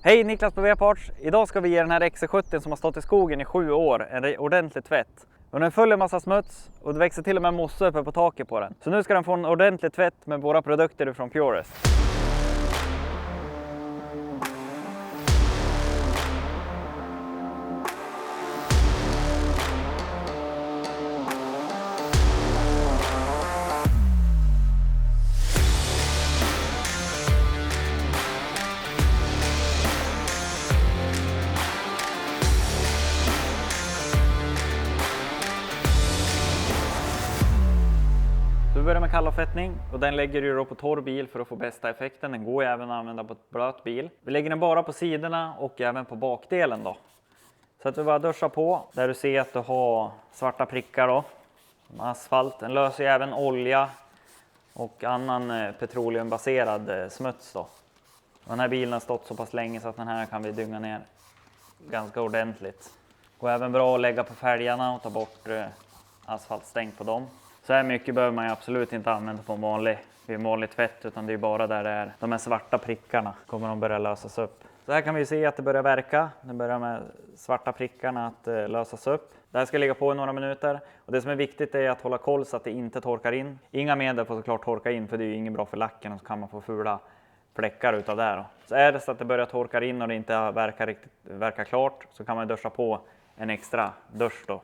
Hej, Niklas på V-Parts. Idag ska vi ge den här XC70 som har stått i skogen i 7 år en ordentlig tvätt. Den är full av massa smuts och det växer till och med mossa uppe på taket på den. Så nu ska den få en ordentlig tvätt med våra produkter från Purest. Vi börjar med kallavfettning och den lägger du då på torr bil för att få bästa effekten. Den går ju även att använda på ett blöt bil. Vi lägger den bara på sidorna och även på bakdelen då. Så att vi bara duschar på där du ser att du har svarta prickar då. Asfalt. Den löser ju även olja och annan petroleumbaserad smuts då. Den här bilen har stått så pass länge så att den här kan vi dynga ner ganska ordentligt. Går även bra att lägga på fälgarna och ta bort asfaltstänk på dem. Så här mycket behöver man ju absolut inte använda på en vanlig tvätt, utan det är bara där det är de här svarta prickarna kommer de börja lösas upp. Så här kan vi se att det börjar verka. Det börjar med svarta prickarna att lösas upp. Det här ska ligga på i några minuter. Och det som är viktigt är att hålla koll så att det inte torkar in. Inga medel får såklart torka in, för det är ju inget bra för lacken, och så kan man få fula fläckar utav det då. Så är det så att det börjar torka in och det inte verkar klart, så kan man duscha på en extra dusch då.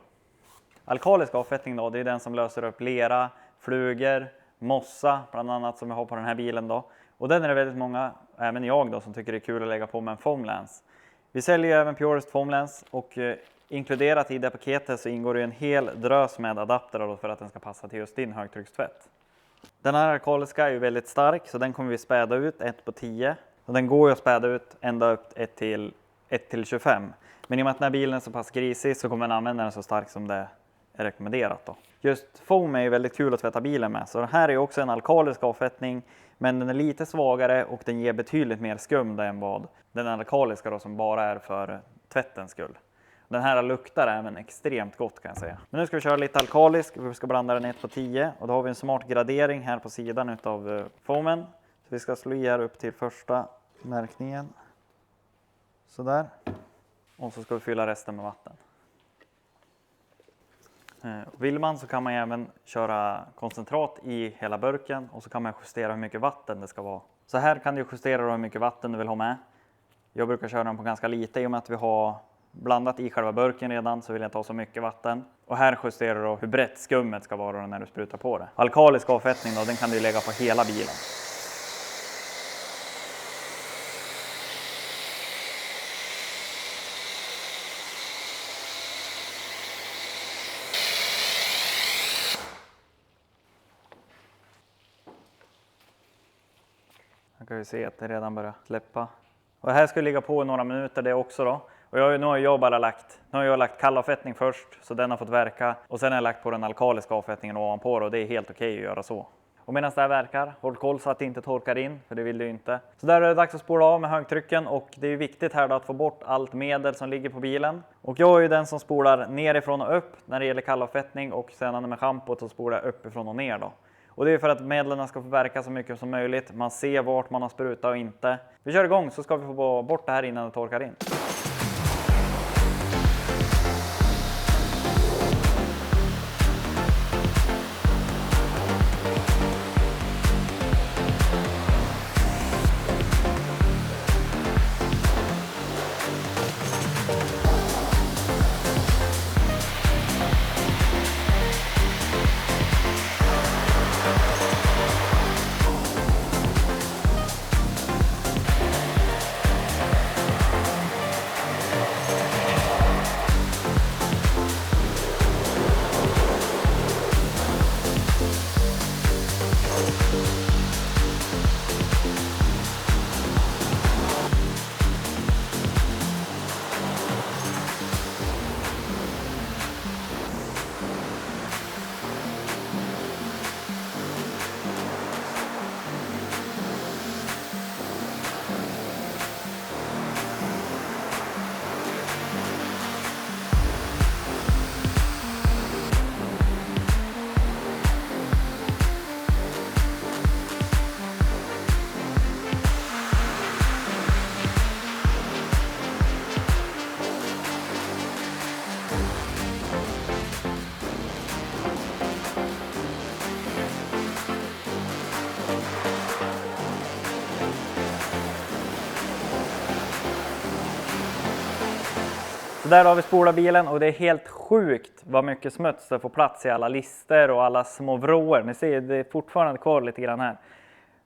Alkalisk avfettning då, det är den som löser upp lera, flugor, mossa bland annat, som jag har på den här bilen då. Och den är det väldigt många, även jag då, som tycker det är kul att lägga på med en foamlens. Vi säljer även Purest foamlens och inkluderat i det paketet så ingår det en hel drös med adapter då för att den ska passa till just din högtryckstvätt. Den här alkaliska är ju väldigt stark, så den kommer vi späda ut 1/10. Och den går ju att späda ut ända upp 1/25. Men i och med att den här bilen är så pass grisig så kommer den använda den så stark som det är rekommenderat då. Just foam är ju väldigt kul att tvätta bilen med, så det här är också en alkalisk avfettning, men den är lite svagare och den ger betydligt mer skum än vad den alkaliska då, som bara är för tvättens skull. Den här luktar även extremt gott kan jag säga. Men nu ska vi köra lite alkalisk, vi ska blanda den 1/10 och då har vi en smart gradering här på sidan utav foamen. Så vi ska slå i här upp till första märkningen. Sådär. Och så ska vi fylla resten med vatten. Vill man så kan man även köra koncentrat i hela burken och så kan man justera hur mycket vatten det ska vara. Så här kan du justera hur mycket vatten du vill ha med. Jag brukar köra den på ganska lite i och med att vi har blandat i själva burken redan, så vill jag inte ha så mycket vatten. Och här justerar du hur brett skummet ska vara när du sprutar på det. Alkalisk avfettning då, den kan du lägga på hela bilen. Här kan vi se att det redan börjar släppa. Och det här ska ligga på i några minuter det också då. Och nu har jag lagt kallavfettning först, så den har fått verka. Och sen har jag lagt på den alkaliska avfettningen ovanpå, och det är helt okej att göra så. Och medan det här verkar, håll koll så att det inte torkar in, för det vill du inte. Så där är det dags att spola av med högtrycken, och det är viktigt här då att få bort allt medel som ligger på bilen. Och jag är ju den som spolar nerifrån och upp när det gäller kallavfettning, och sedan med schampot så spolar jag uppifrån och ner då. Och det är för att medlen ska få verka så mycket som möjligt. Man ser vart man har sprutat och inte. Vi kör igång så ska vi få bort det här innan det torkar in. Så där har vi spolat bilen och det är helt sjukt vad mycket smuts det får plats i alla lister och alla små vrår. Ni ser, det är fortfarande kvar lite grann här.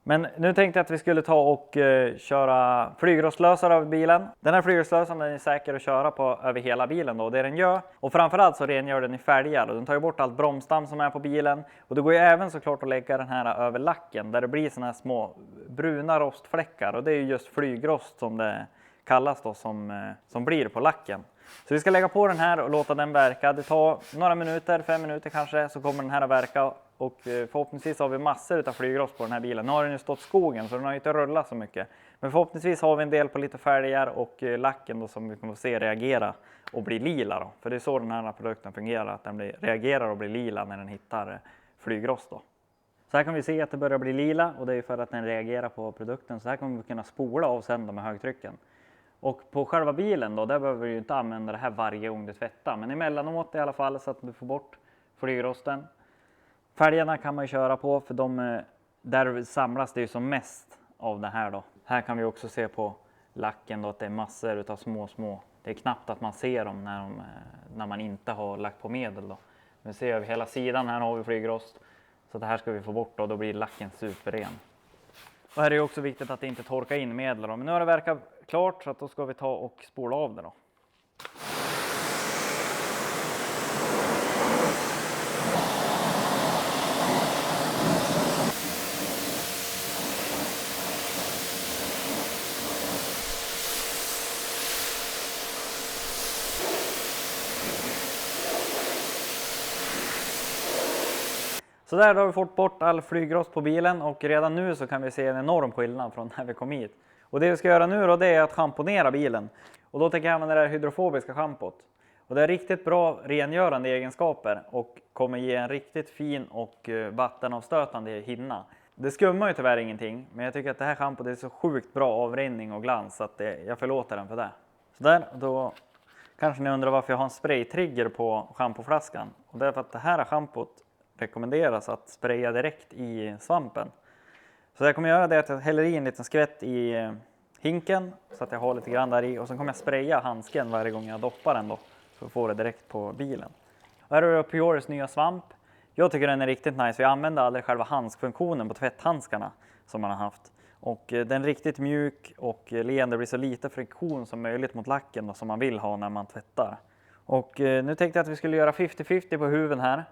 Men nu tänkte jag att vi skulle ta och köra flygrostlösare av bilen. Den här flygrostlösaren är säker att köra på över hela bilen då, det den gör. Och framförallt så rengör den i fälgar och den tar ju bort allt bromsdamm som är på bilen. Och det går ju även såklart att lägga den här över lacken där det blir såna här små bruna rostfläckar. Och det är ju just flygrost som det kallas då som blir på lacken. Så vi ska lägga på den här och låta den verka. Det tar några minuter, 5 minuter kanske, så kommer den här att verka. Och förhoppningsvis har vi massor av flygrost på den här bilen. Nu har den ju stått skogen så den har inte rullat så mycket. Men förhoppningsvis har vi en del på lite fälgar och lacken då som vi kommer att se reagera och bli lila då. För det är så den här produkten fungerar, att den reagerar och blir lila när den hittar flygrost då. Så här kan vi se att det börjar bli lila och det är för att den reagerar på produkten. Så här kommer vi kunna spola av sen med högtrycken. Och på själva bilen då, där behöver vi ju inte använda det här varje gång du tvättar. Men emellanåt i alla fall så att du får bort flygrosten. Fälgarna kan man ju köra på för där samlas det ju som mest av det här då. Här kan vi också se på lacken då att det är massor utav små. Det är knappt att man ser dem när man inte har lagt på medel då. Men ser över hela sidan här har vi flygrost. Så det här ska vi få bort då blir lacken superren. Och här är det också viktigt att det inte torkar in medel då. Men nu har det verkat klart så att då ska vi ta och spola av det då. Så där har vi fått bort all flygrost på bilen och redan nu så kan vi se en enorm skillnad från när vi kom hit. Och det vi ska göra nu då det är att schamponera bilen. Och då tänker jag använda det här hydrofobiska schampot. Och det är riktigt bra rengörande egenskaper och kommer ge en riktigt fin och vattenavstötande hinna. Det skummar ju tyvärr ingenting, men jag tycker att det här schampot är så sjukt bra avrinning och glans så att jag förlåter den för det. Så där, då kanske ni undrar varför jag har en spraytrigger på schampoflaskan. Och det är för att det här schampot rekommenderas att spraya direkt i svampen. Så jag kommer göra det att jag häller i en liten skvätt i hinken så att jag har lite grann där i och sen kommer jag spraya handsken varje gång jag doppar den då för att få det direkt på bilen. Och här har vi Puores nya svamp. Jag tycker den är riktigt nice. Jag använder aldrig själva handskfunktionen på tvätthandskarna som man har haft. Och den är riktigt mjuk och leende, blir så lite friktion som möjligt mot lacken då, som man vill ha när man tvättar. Och nu tänkte jag att vi skulle göra 50-50 på huven här.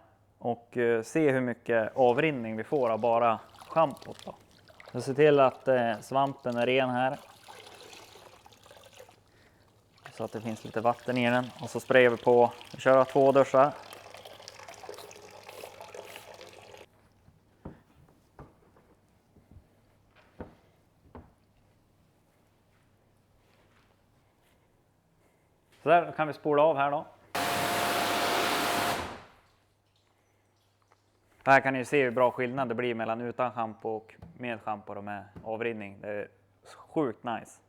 Och se hur mycket avrinning vi får av bara schampot då. Så se till att svampen är ren här. Så att det finns lite vatten i den. Och så sprayar vi på. Vi kör 2 duschar. Så där kan vi spola av här då. Här kan ni se hur bra skillnad det blir mellan utan schampo och med schampo och med avrinning. Det är sjukt nice.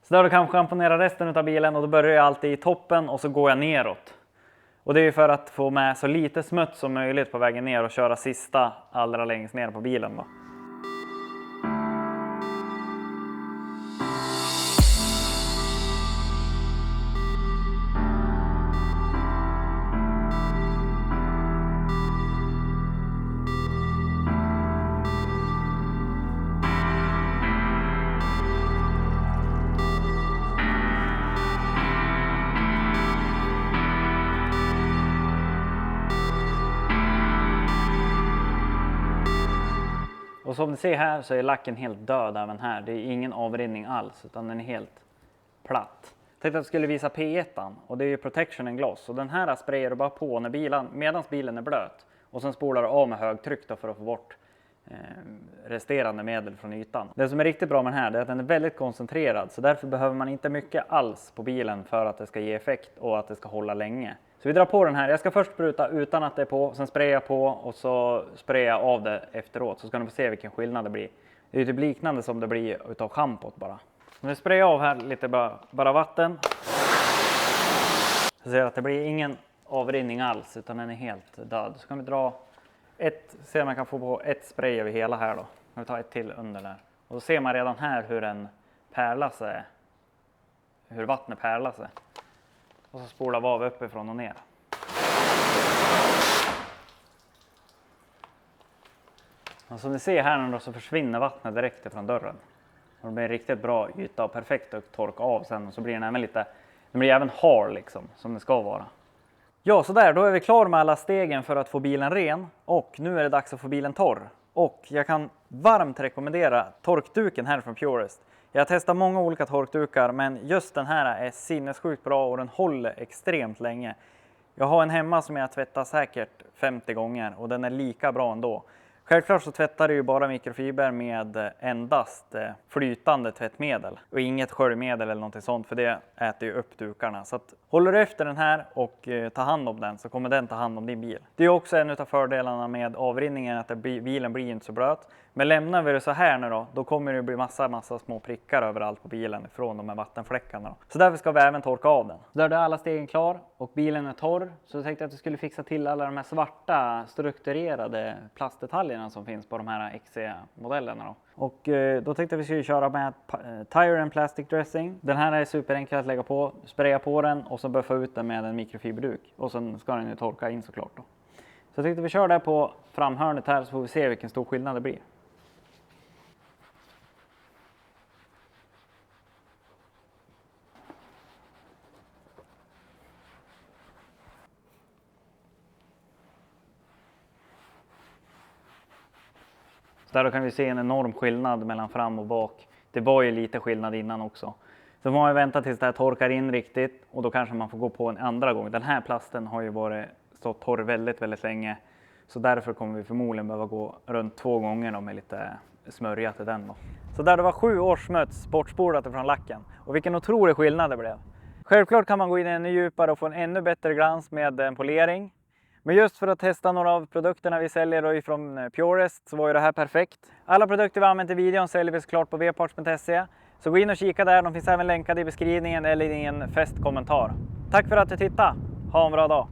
Så där kan jag schamponera resten av bilen och då börjar jag alltid i toppen och så går jag neråt. Och det är för att få med så lite smuts som möjligt på vägen ner och köra sista allra längst ner på bilen då. Och som ni ser här så är lacken helt död även här. Det är ingen avrinning alls utan den är helt platt. Jag tänkte att jag skulle visa P1 och det är ju Protection and Gloss. Och den här sprayar du bara på när medan bilen är blöt. Och sen spolar du av med högtryck då för att få bort resterande medel från ytan. Det som är riktigt bra med den här är att den är väldigt koncentrerad. Så därför behöver man inte mycket alls på bilen för att det ska ge effekt och att det ska hålla länge. Så vi drar på den här. Jag ska först spruta utan att det är på, sen sprayar jag på och så sprayar jag av det efteråt. Så ska ni få se vilken skillnad det blir. Det är ju typ liknande som det blir utav schampot bara. Så vi sprayar av här lite bara vatten. Så ser att det blir ingen avrinning alls utan den är helt död. Så kan vi dra se om man kan få på ett spray över hela här då. Vi tar ett till under där. Och då ser man redan här hur den pärlar sig. Hur vattnet pärlar sig. Och så spolar vi av uppifrån och ner. Och som ni ser här nu då så försvinner vattnet direkt ifrån dörren. Och det blir en riktigt bra yta och perfekt att torka av sen. Och så blir den även lite, den blir även hard liksom, som det ska vara. Ja, så där, då är vi klar med alla stegen för att få bilen ren. Och nu är det dags att få bilen torr. Och jag kan varmt rekommendera torkduken här från Purist. Jag har testat många olika torkdukar, men just den här är sinnessjukt bra och den håller extremt länge. Jag har en hemma som jag tvättar säkert 50 gånger och den är lika bra ändå. Självklart så tvättar det ju bara mikrofiber med endast flytande tvättmedel och inget sköljmedel eller något sånt, för det äter ju upp dukarna. Så att håller du efter den här och tar hand om den så kommer den ta hand om din bil. Det är också en av fördelarna med avrinningen, att bilen blir inte så blöt. Men lämnar vi det så här nu då kommer det bli massa små prickar överallt på bilen från de här vattenfläckarna då. Så därför ska vi även torka av den. Där är alla stegen klar och bilen är torr, så jag tänkte att vi skulle fixa till alla de här svarta strukturerade plastdetaljerna som finns på de här XC-modellerna då. Och då tänkte jag att vi skulle köra med Tire and Plastic Dressing. Den här är superenkel att lägga på, spraya på den och så buffa ut den med en mikrofiberduk. Och sen ska den ju torka in såklart då. Så jag tänkte att vi kör det på framhörnet här så får vi se vilken stor skillnad det blir. Där kan vi se en enorm skillnad mellan fram och bak. Det var ju lite skillnad innan också. Så får man vänta tills det här torkar in riktigt och då kanske man får gå på en andra gång. Den här plasten har ju stått torr väldigt länge. Så därför kommer vi förmodligen behöva gå runt 2 gånger med lite smörja till den då. Så där det var 7 års smuts bortspolat från lacken. Och vilken otrolig skillnad det blev. Självklart kan man gå in ännu djupare och få en ännu bättre glans med en polering. Men just för att testa några av produkterna vi säljer då ifrån Purist så var ju det här perfekt. Alla produkter vi använt i videon säljer vi såklart på vparts.se. Så gå in och kika där, de finns även länkade i beskrivningen eller i en fäst kommentar. Tack för att du tittade, ha en bra dag!